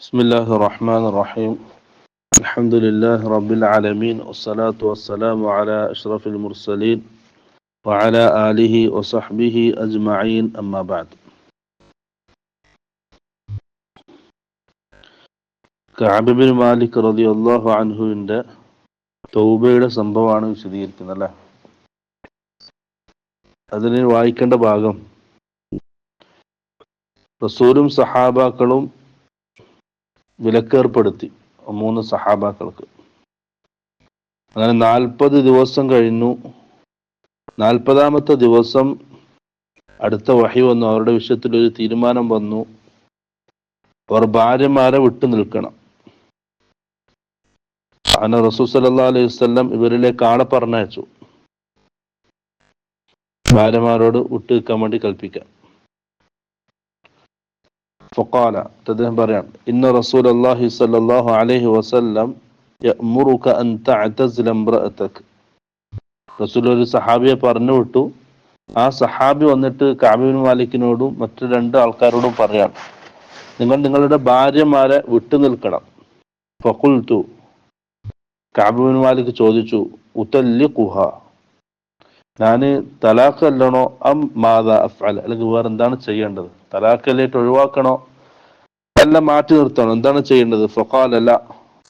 بسم الله الرحمن الرحيم. الحمد لله رب العالمين والصلاة والسلام على أشرف المرسلين وعلى آله وصحبه أجمعين أما بعد. Kaab bin Malik റളിയല്ലാഹു അൻഹുവിന്റെ തൗബയുടെ സംഭവമാണ് വിശദീകരിക്കുന്നത് അല്ലേ. അതിന് വായിക്കേണ്ട ഭാഗം റസൂലും സഹാബാക്കളും വിലക്കേർപ്പെടുത്തി 3 സഹാബാക്കൾക്ക്. അങ്ങനെ 40 ദിവസം കഴിഞ്ഞു. 40ാമത്തെ ദിവസം അടുത്ത വഹി വന്നു. അവരുടെ വിഷയത്തിൽ ഒരു തീരുമാനം വന്നു. അവർ ഭാര്യമാരെ വിട്ടു നിൽക്കണം. അങ്ങനെ റസൂൽ സല്ലല്ലാഹു അലൈഹി വസല്ലം ഇവരിലേക്ക് ആളെ പറഞ്ഞയച്ചു. ഭാര്യമാരോട് വിട്ടു നിൽക്കാൻ വേണ്ടി കൽപ്പിക്കാൻ. ഫഖാല, അദ്ദേഹം പറയാം, ഇന്ന റസൂലല്ലാഹി സ്വല്ലല്ലാഹു അലൈഹി വസല്ലം യഅ്മുറുക അൻ തഅതസില ഇംറഅതക. റസൂൽ ഒരു സഹാബിയെ പറഞ്ഞു വിട്ടു. ആ സഹാബി വന്നിട്ട് കഅബ് ബിൻ മാലിക്കിനോടും മറ്റു 2 ആൾക്കാരോടും പറയാം, നിങ്ങൾ നിങ്ങളുടെ ഭാര്യമാരെ വിട്ടു നിൽക്കണം. ഫഖുൽതു, കഅബ് ബിൻ മാലിക് ചോദിച്ചു, ഉതല്ലിഖുഹ, ഞാൻ തലാഖ് അല്ലണോ അം മാദാ അഫ്അൽ, അല്ലെങ്കിൽ വേറെ എന്താണ് ചെയ്യേണ്ടത്? തലാഖിലേറ്റ് ഒഴിവാക്കണോ അല്ല മാറ്റി നിർത്തണോ, എന്താണ് ചെയ്യേണ്ടത്? ഫഖാല ല,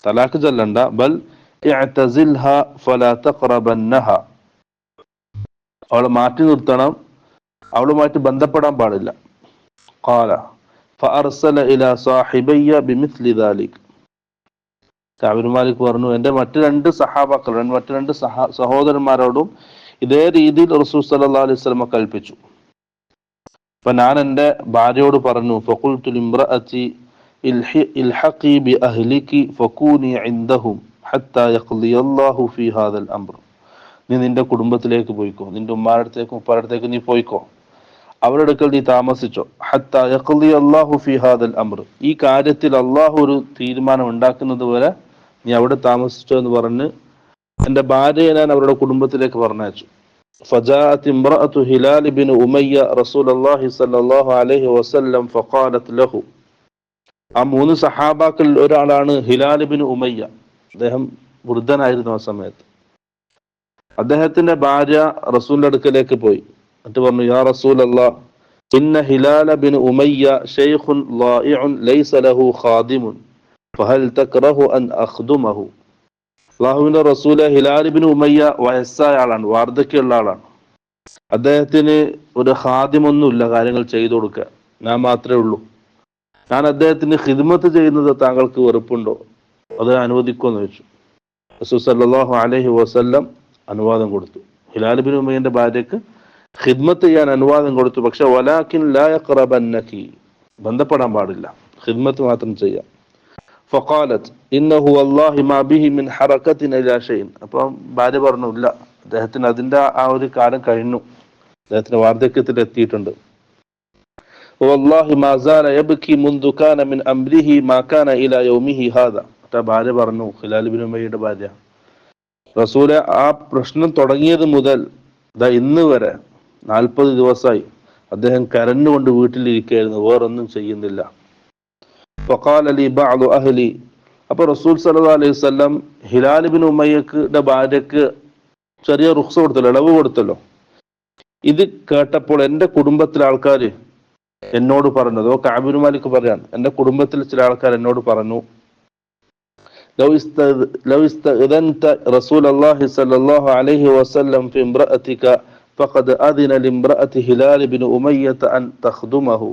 തലാഖ് ചൊല്ലണ്ട, ബൽ ഇഅ്തസിൽഹ ഫലാ തഖറബന്നഹ, അവളെ മാറ്റി നിർത്തണം, അവളുമായിട്ട് ബന്ധപ്പെടാൻ പാടില്ല. ഖാല ഫഅർസല ഇലാ സാഹിബയ്യ ബിമിസ്ലി ദാലിക്. കഅബ് ബിൻ മാലിക് പറഞ്ഞു, എൻ്റെ മറ്റു 2 സഹാബാക്കൾ, മറ്റു 2 സഹോദരന്മാരോടും ഇതേ രീതിയിൽ റസൂൽ സല്ലല്ലാഹു അലൈഹി വസല്ലം കൽപ്പിച്ചു. അപ്പൊ ഞാൻ എൻ്റെ ഭാര്യയോട് പറഞ്ഞു, ഫഖുൽതു ലിംറഅതി ഇൽഹഖി ബിഅഹ്ലികി ഫകൂനി ഇൻദഹും ഹത്താ യഖ്ദിയല്ലാഹു ഫീ ഹാദൽ അംർ. നീ നിന്റെ കുടുംബത്തിലേക്ക് പോയിക്കോ, നിന്റെ ഉമ്മാരുടെ അടുത്തേക്കും ഉപ്പാരുടെ അടുത്തേക്കും നീ പോയിക്കോ, അവരുടെ അടുക്കൽ നീ താമസിച്ചോ. ഹത്താ യഖ്ദിയല്ലാഹു ഫീ ഹാദൽ അംർ, ഈ കാര്യത്തിൽ അള്ളാഹു ഒരു തീരുമാനം ഉണ്ടാക്കുന്നത് വരെ നീ അവിടെ താമസിച്ചോ എന്ന് പറഞ്ഞ് എൻ്റെ ഭാര്യയെ ഞാൻ അവരുടെ കുടുംബത്തിലേക്ക് പറഞ്ഞയച്ചു. فجاءت امرأة هلال بن أمية رسول الله صلى الله عليه وسلم فقالت له. ആ 3 സഹാബാക്കൾ ഒരാളാണ് ഹിലാൽ ബിൻ ഉമയ്യ. അദ്ദേഹം വൃദ്ധനായിരുന്നു ആ സമയത്ത്. അദ്ദേഹത്തിന്റെ ഭാര്യ റസൂലിന്റെ അടുക്കലേക്ക് പോയി. എന്നിട്ട് പറഞ്ഞു, യാ റസൂലല്ലാഹ്, ഇന്ന ഹിലാൽ ബിൻ ഉമയ്യ ശൈഖുൻ ളായിഉൻ ലൈസ ലഹു ഖാദിമുൻ ഫഹൽ തക്റഹു അൻ അഖ്ദുമഹു. അല്ലാഹുവിന്റെ റസൂലെ, ഹിലാൽ ബിൻ ഉമയ്യ വയസ്സായ ആളാണ്, വാർദ്ധക്യമുള്ള ആളാണ്. അദ്ദേഹത്തിന് ഒരു ഖാദിമൊന്നുമില്ല കാര്യങ്ങൾ ചെയ്തു കൊടുക്കുക, ഞാൻ മാത്രമേ ഉള്ളൂ. ഞാൻ അദ്ദേഹത്തിന് ഖിദ്മത്ത് ചെയ്യുന്നത് താങ്കൾക്ക് വെറുപ്പുണ്ടോ? അത് അനുവദിക്കുമെന്ന് ചോദിച്ചു. റസൂൽ സല്ലല്ലാഹു അലൈഹി വസല്ലം അനുവാദം കൊടുത്തു. ഹിലാൽ ബിൻ ഉമയ്യന്റെ ഭാര്യക്ക് ഖിദ്മത്ത് ചെയ്യാൻ അനുവാദം കൊടുത്തു. പക്ഷെ വലാകിൻ ലാ യഖ്റബന്നകി, ബന്ധപ്പെടാൻ പാടില്ല, ഖിദ്മത്ത് മാത്രം ചെയ്യാം. ഫഖാലത് ഇന്നഹു വല്ലാഹി മാ ബിഹി മിൻ ഹറകത്തിൻ ഇലാ ഷൈഇൻ. അപ്പം ഭാര്യ പറഞ്ഞു, ഇല്ല, അദ്ദേഹത്തിന് അതിന്റെ ആ ഒരു കാലം കഴിഞ്ഞു, അദ്ദേഹത്തിന് വാർദ്ധക്യത്തിൽ എത്തിയിട്ടുണ്ട്. വല്ലാഹി മാ സാല യബ്കി മുൻദു കാന മിൻ അംരിഹി മാ കാന ഇലാ യൗമിഹി ഹാദാ. ഭാര്യ പറഞ്ഞു, ഹിലാൽ ബിൻ ഉമയ്യയുടെ ഭാര്യ, റസൂലെ, ആ പ്രശ്നം തുടങ്ങിയത് മുതൽ ഇന്ന് വരെ 40 ദിവസമായി അദ്ദേഹം കരഞ്ഞുകൊണ്ട് വീട്ടിലിരിക്കുകയായിരുന്നു, വേറൊന്നും ചെയ്യുന്നില്ല. ഫഖാല ലി ബഅദു അഹ്ലി. അപ്പോൾ റസൂൽ സല്ലല്ലാഹു അലൈഹി വസല്ലം ഹിലാൽ ബിൻ ഉമയ്യയുടെ ഭാര്യക്ക് ചെറിയ റുഖ്സ കൊടുത്തല്ലോ, ഇളവ് കൊടുത്തല്ലോ. ഇത് കേട്ടപ്പോൾ എൻ്റെ കുടുംബത്തിലെ ആൾക്കാർ എന്നോട് പറഞ്ഞു, അതോ കഅബ് ബിൻ മാലിക് പറയാണ്, എൻ്റെ കുടുംബത്തിലെ ചില ആൾക്കാർ എന്നോട് പറഞ്ഞു, ലൗ ഇസ്തഅദൻത റസൂലല്ലാഹി സ്വല്ലല്ലാഹു അലൈഹി വസല്ലം ഫി ഇംറഅതിക ഫഖദ് അദിന ലിംറഅതി ഹിലാൽ ബിൻ ഉമയ്യത അൻ തഖ്ദുമഹു.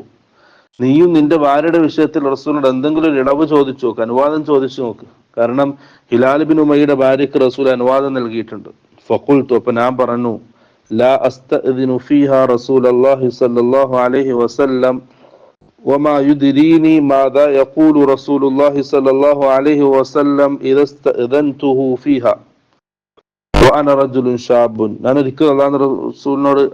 നീയും നിന്റെ ഭാര്യയുടെ വിഷയത്തിൽ റസൂലിനോട് എന്തെങ്കിലും ഒരു ഇളവ് ചോദിച്ചു നോക്ക്, അനുവാദം ചോദിച്ചു നോക്ക്. കാരണം ഹിലാൽ ബിൻ ഉമയ്യയുടെ ഭാര്യക്ക് റസൂൽ അനുവാദം നൽകിയിട്ടുണ്ട്. ഫഖുൽതു, അപ്പോൾ ഞാൻ പറഞ്ഞു, ലാ അസ്തഅദിനു ഫീഹാ റസൂലല്ലാഹി സ്വല്ലല്ലാഹു അലൈഹി വസല്ലം വമാ യുദ്രീനി മാദാ യഖൂലു റസൂലുള്ളാഹി സ്വല്ലല്ലാഹു അലൈഹി വസല്ലം ഇദാ ഇസ്തഅദൻതുഹു ഫീഹാ വഅന റജുലുൻ ശാബുൻ. ഞാൻ ഒരിക്കലും അല്ലാഹുവിന്റെ റസൂലിനോട്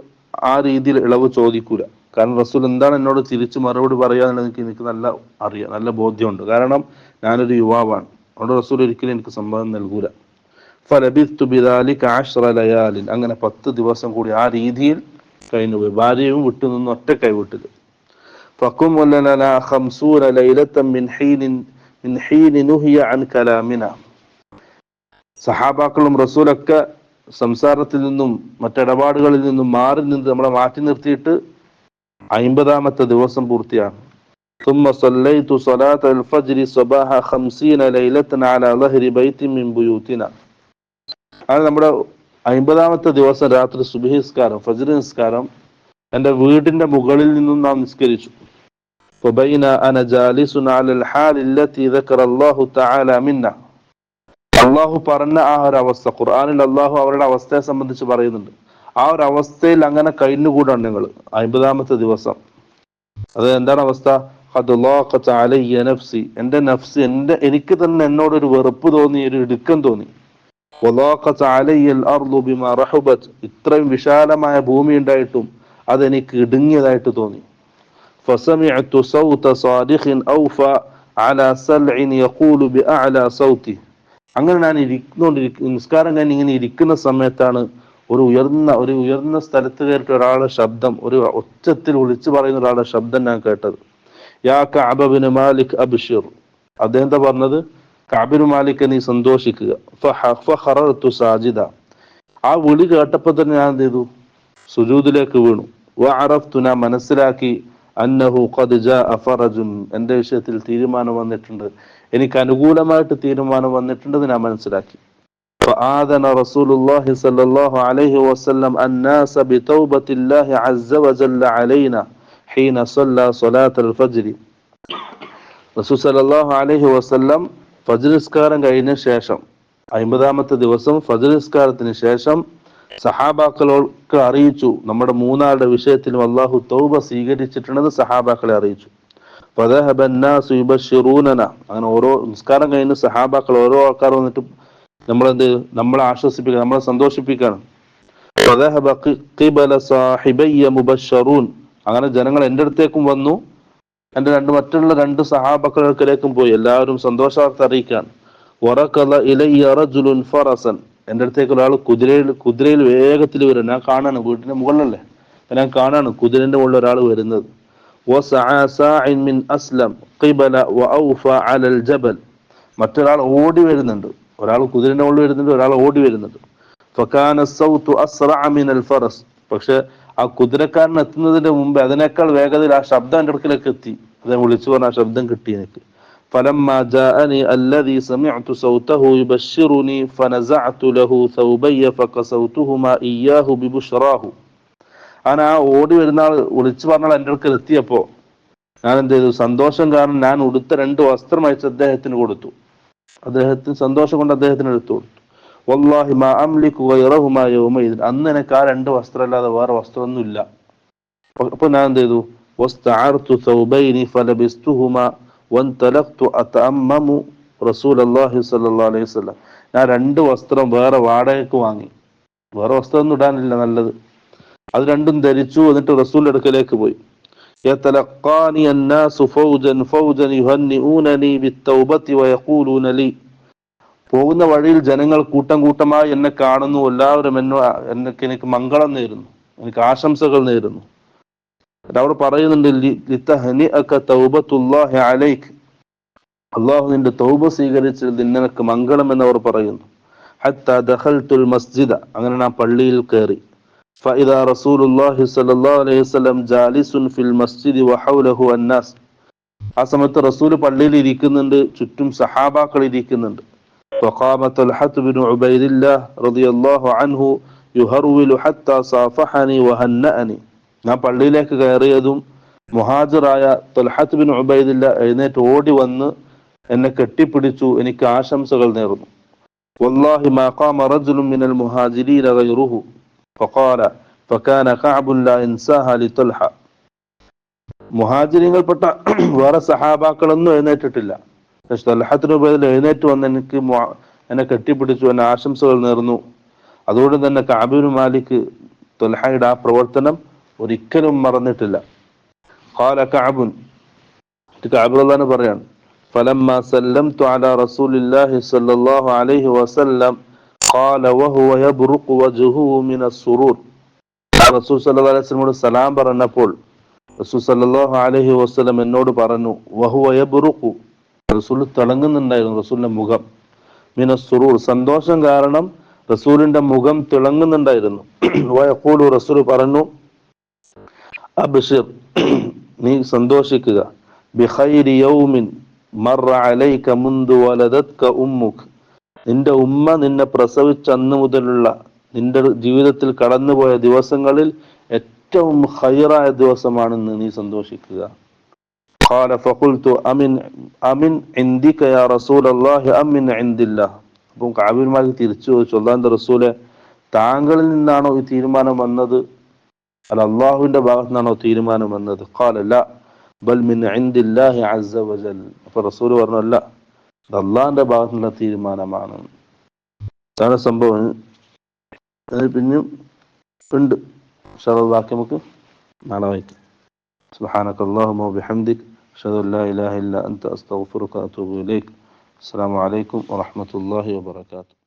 ആ രീതിയിൽ ഇളവ് ചോദിക്കൂല. കാരണം റസൂൽ എന്താണ് എന്നോട് തിരിച്ച് മറുപടി പറയാന്നുള്ളത് എനിക്ക് നല്ല അറിയാം, നല്ല ബോധ്യമുണ്ട്. കാരണം ഞാനൊരു യുവാവാണ്, അതുകൊണ്ട് റസൂൽ ഒരിക്കലും എനിക്ക് സമ്മതം നൽകൂല. ഫലബിത്തു ബിദാലിക 10 ലയാലിൻ, അങ്ങനെ 10 ദിവസം കൂടി ആ രീതിയിൽ കഴിഞ്ഞുപോയി. ഭാര്യയും വിട്ടുനിന്ന് ഒറ്റക്കായി വീട്ടിൽ. ഫഖും ലനാ 50 ലൈലത്തൻ മിൻ ഹീനിൻ മിൻ ഹീനി നുഹിയ അൻ കലാമിന. സഹാബാക്കളും റസൂലൊക്കെ സംസാരത്തിൽ നിന്നും മറ്റിടപാടുകളിൽ നിന്നും മാറി നിന്ന് നമ്മളെ മാറ്റി നിർത്തിയിട്ട് 50-ാമത്തെ ദിവസം പൂർത്തിയാണ്. ثم صليت صلاة الفجر صباح 50 ليلة على ظهر بيت من بيوتنا. അത് നമ്മുടെ 50-ാമത്തെ ദിവസം രാത്രി സുബ്ഹി നിസ്കാരം, ഫജ്ർ നിസ്കാരം എൻ്റെ വീടിന്റെ മുകളിൽ നിന്നും നാം നിസ്കരിച്ചു. فبين أنا جالس على الحال التي ذكر الله تعالى منا. അള്ളാഹു പറഞ്ഞ ആ ഒരു അവസ്ഥ ഖുർആനിൽ അള്ളാഹു അവരുടെ അവസ്ഥയെ സംബന്ധിച്ച് പറയുന്നുണ്ട്. ആ ഒരു അവസ്ഥയിൽ അങ്ങനെ കഴിഞ്ഞുകൂടാണ് നിങ്ങൾ 50-ാമത്തെ ദിവസം. അത് എന്താണ് അവസ്ഥ? എന്റെ നഫ്സ് എനിക്ക് തന്നെ എന്നോടൊരു വെറുപ്പ് തോന്നി, ഒരു ഇടുക്കം തോന്നി. ഇത്രയും വിശാലമായ ഭൂമി ഉണ്ടായിട്ടും അതെനിക്ക് ഇടുങ്ങിയതായിട്ട് തോന്നി. അങ്ങനെ ഞാൻ നിസ്കാരം ഞാൻ ഇങ്ങനെ ഇരിക്കുന്ന സമയത്താണ് ഒരു ഉയർന്ന സ്ഥലത്ത് കയറിയിട്ട് ഒരാളുടെ ശബ്ദം, ഒരു ഉച്ചത്തിൽ വിളിച്ചു പറയുന്ന ഒരാളുടെ ശബ്ദം ഞാൻ കേട്ടത്. യാ കഅബ് ഇബ്നു മാലിക് അബ്ശിർ. അദ്ദേഹം എന്താ പറഞ്ഞത്? കഅബ് ഇബ്നു മാലിക്, നീ സന്തോഷിക്കുക. ഫഖററതു സാജിദ. ആ വിളി കേട്ടപ്പോൾ തന്നെ ഞാൻ എന്ത് ചെയ്തു? സുജൂദിലേക്ക് വീണു. വഅറഫ്തു, ഞാൻ മനസ്സിലാക്കി, അന്നഹു ഖദ് ജാഅ ഫറജുൻ, എൻ്റെ വിഷയത്തിൽ തീരുമാനം വന്നിട്ടുണ്ട്, എനിക്ക് അനുകൂലമായിട്ട് തീരുമാനം വന്നിട്ടുണ്ടെന്ന് ഞാൻ മനസ്സിലാക്കി. فآذن رسول الله صلى الله عليه وسلم الناس بتوبة الله عز وجل علينا حين صلى صلاة الفجر. റസൂൽ സല്ലല്ലാഹു അലൈഹി വസല്ലം ഫജ്ർ നിസ്കാരം കഴിഞ്ഞ ശേഷം 50-ാമത്തെ ദിവസം ഫജ്ർ നിസ്കാരത്തിന് ശേഷം സഹാബാക്കളോട് അറിയിച്ചു, നമ്മുടെ മൂന്നാളുടെ വിഷയത്തിലും അള്ളാഹു തൗബ സ്വീകരിച്ചിട്ടുണ്ടെന്ന് സഹാബാക്കളെ അറിയിച്ചു. ഫദഹബ الناس يبشروننا. അങ്ങനെ ഓരോ നിസ്കാരം കഴിഞ്ഞ് സഹാബാക്കൾ ഓരോ ആൾക്കാർ വന്നിട്ട് നമ്മളെ ആശ്വസിപ്പിക്കുക, നമ്മളെ സന്തോഷിപ്പിക്കുകയാണ്. ഫദഹബ ഖിബല സാഹിബയ്യ മുബശ്ശറൂൻ. അങ്ങനെ ജനങ്ങൾ എൻ്റെ അടുത്തേക്കും വന്നു, എൻ്റെ മറ്റുള്ള 2 സഹാബാക്കൾക്കിലേക്കും പോയി, എല്ലാവരും സന്തോഷവാർത്ത അറിയിക്കാൻ. വറകല ഇലയ്യ റജുലുൻ ഫറസൻ. എൻ്റെ അടുത്തേക്ക് ഒരാൾ കുതിരയിൽ വേഗത്തിൽ വരും. ഞാൻ കാണാണ്, വീട്ടിന്റെ മുകളിലല്ലേ, ഞാൻ കാണാണ് കുതിരന്റെ മുകളിൽ ഒരാൾ വരുന്നത്. മിൻ അസ്ലം ഖിബല വഔഫ അലൽ ജബൽ. മറ്റൊരാൾ ഓടി വരുന്നുണ്ട്, ഒരാൾ കുതിരന്റെ മുകളിൽ വരുന്നുണ്ട്, ഒരാൾ ഓടി വരുന്നുണ്ട്. ഫകാന സൗതു അസ്റഅ മിനൽ ഫറസ്. പക്ഷെ ആ കുതിരക്കാരൻ എത്തുന്നതിന്റെ മുമ്പ് അതിനേക്കാൾ വേഗതയിൽ ആ ശബ്ദം എൻ്റെ അടുക്കലേക്ക് എത്തി. അദ്ദേഹം വിളിച്ചു പറഞ്ഞ ആ ശബ്ദം കിട്ടി എനിക്ക്. فلما جاءني الذي سمعت صوته يبشرني فنزعت له ثوبي فكسوتهما إياه ببشراه. ആ ഓടി വരുന്ന ആൾ വിളിച്ചു പറഞ്ഞാൽ എൻ്റെ അടുക്കൽ എത്തിയപ്പോ ഞാൻ എന്ത് ചെയ്തു? സന്തോഷം കാരണം ഞാൻ ഉടുത്ത 2 വസ്ത്രം അയച്ച് അദ്ദേഹത്തിന് കൊടുത്തു. അദ്ദേഹത്തിന് സന്തോഷം കൊണ്ട് അദ്ദേഹത്തിന് എടുത്തു കൊടുത്തു. വല്ലാഹി മാ അംലികു ഗൈറഹുമാ യൗമഇദ്. അന്ന് എനിക്ക് ആ 2 വസ്ത്രം അല്ലാതെ വേറെ വസ്ത്രമൊന്നും ഇല്ല. അപ്പൊ ഞാൻ എന്ത് ചെയ്തു? വസ്തഅർതു ഥൗബൈനി ഫലബിസ്തുഹുമാ വൻതലഖ്തു അതഅമ്മമു റസൂലുള്ളാഹി സ്വല്ലല്ലാഹു അലൈഹി വസല്ലം. ഞാൻ 2 വസ്ത്രം വേറെ വാടകയ്ക്ക് വാങ്ങി, വേറെ വസ്ത്രമൊന്നും ഇടാനില്ല, നല്ലത്. അത് 2ഉം ധരിച്ചു. എന്നിട്ട് റസൂലിന്റെ അടുക്കലേക്ക് പോയി. യതലഖാനി അന്നാസു ഫൗജൻ ഫൗജൻ യുഹന്നിഊനനി ബിത്തൗബതി വയഖൂലൂന ലി. പോകുന്ന വഴിയിൽ ജനങ്ങൾ കൂട്ടം കൂട്ടമായി എന്നെ കാണുന്നു, എല്ലാവരും എനിക്ക് മംഗളം നേരുന്നു, എനിക്ക് ആശംസകൾ നേരുന്നു. അവർ പറയുന്നുണ്ട്, ലിതഹ്നിഅക തൗബത്തുല്ലാഹി അലൈക്, അല്ലാഹു നിന്റെ തൗബ സ്വീകരിച്ചത് നിനക്ക് മംഗളം എന്നവർ പറയുന്നു. ഹത്താ ദഖൽതുൽ മസ്ജിദ. അങ്ങനെ ഞാൻ പള്ളിയിൽ കയറി. فإذا رسول الله صلى الله عليه وسلم جالس في المسجد وحوله الناس. ആ സമയത്ത് റസൂൽ പള്ളിയിൽ ഇരിക്കുന്നുണ്ട്, ചുറ്റും സഹാബാക്കൾ ഇരിക്കുന്നുണ്ട്. فقام طلحة بن عبيد الله رضي الله عنه يهرول حتى صافحني وهنأني. ഞാൻ പള്ളിയിലേക്ക് കയറിയതും മുഹാജിറായ ത്വൽഹത്ത് ബിൻ ഉബൈദില്ല എഴുന്നേറ്റ് ഓടി വന്ന് എന്നെ കെട്ടിപ്പിടിച്ചു, എനിക്ക് ആശംസകൾ നേർന്നു. വല്ലാഹി മാ ഖാമ റജുലുൻ മിനൽ മുഹാജിരീന ഗൈറുഹു ഫഖാല ഫകാന കഅബുൻ ലാ ഇൻസാഹ ലിത്വൽഹ. മുഹാജിരീങ്ങൾപ്പെട്ട വേറെ സഹാബാക്കളൊന്നും എഴുന്നേറ്റിട്ടില്ല. പക്ഷെ ത്വൽഹത്ത് ബിൻ ഉബൈദില്ല എഴുന്നേറ്റ് വന്ന് എന്നെ കെട്ടിപ്പിടിച്ചു, എന്നെ ആശംസകൾ നേർന്നു. അതുകൊണ്ട് തന്നെ കഅബ് ബിൻ മാലിക് ത്വൽഹയുടെ ആ പ്രവർത്തനം ഒരിക്കലും മറന്നിട്ടില്ല. ഖാല കഅബുൻ, കഅബ് റളിയല്ലാഹു പറയാണ്, ഫലമ്മാ സല്ലംതു അലാ റസൂലില്ലാഹി സ്വല്ലല്ലാഹു അലൈഹി വസല്ലം ഖാല വഹുവ യബ്റുഖു വജ്ഹുഹു മിനസ് സുറൂർ. റസൂൽ സല്ലല്ലാഹു അലൈഹി വസല്ലമയോട് സലാം പറഞ്ഞപ്പോൾ റസൂൽ സല്ലല്ലാഹു അലൈഹി വസല്ലം എന്നോട് പറഞ്ഞു, വഹുവ യബ്റുഖു, റസൂൽ തിളങ്ങുന്നുണ്ടായിരുന്നു, റസൂലിന്റെ മുഖം. മിനസ്സുറൂർ, സന്തോഷം കാരണം റസൂലിന്റെ മുഖം തിളങ്ങുന്നുണ്ടായിരുന്നു. വയഖൂലു, റസൂൽ പറഞ്ഞു, അബ്ശിർ, നീ സന്തോഷിക്കുക, ബിഖൈരി യൗമിൻ മർറ അലൈക മുൻദു വലദത്ക ഉമ്മുക്, നിന്റെ ഉമ്മ നിന്നെ പ്രസവിച്ച അന്ന് മുതലുള്ള നിന്റെ ജീവിതത്തിൽ കടന്നുപോയ ദിവസങ്ങളിൽ ഏറ്റവും ഖൈറായ ദിവസമാണെന്ന് നീ സന്തോഷിക്കുക. ഖാല ഫഖുൽതു അമിൻ ഇൻദിക യാ റസൂലല്ലാഹി അമിൻ ഇൻദില്ലാഹ്. അപ്പം കഅബ് ബിൻ മാലിക് തിരിച്ചു ചോദിച്ചു, അല്ലാഹുവിന്റെ റസൂലെ, താങ്കളിൽ നിന്നാണോ ഈ തീരുമാനം വന്നത്, അല്ല അള്ളാഹുവിന്റെ ഭാഗത്തു നിന്നാണോ തീരുമാനം വന്നത്? ഖാല ലാ ബൽ മിൻ ഇൻദില്ലാഹി അസ്സ വജൽ. അപ്പൊ റസൂൽ പറഞ്ഞു, അല്ല, ഇത് അള്ളാഹിന്റെ ഭാഗത്തു നിന്നുള്ള തീരുമാനമാണ്. അതാണ് സംഭവം. പിന്നെയും ഉണ്ട്. ഇൻഷാ അല്ലാഹ് ബാക്കി നമുക്ക് നാളെ വായിക്കാം. സുബ്ഹാനക അല്ലാഹുമ്മ വബിഹംദിക് അഷ്ഹദു അൻ ലാ ഇലാഹ ഇല്ല അൻത അസ്തഗ്ഫിറുക വഅതൂബു ഇലൈക്. അസ്സലാമു അലൈക്കും വറഹ്മത്തുള്ളാഹി വബറകാതുഹു.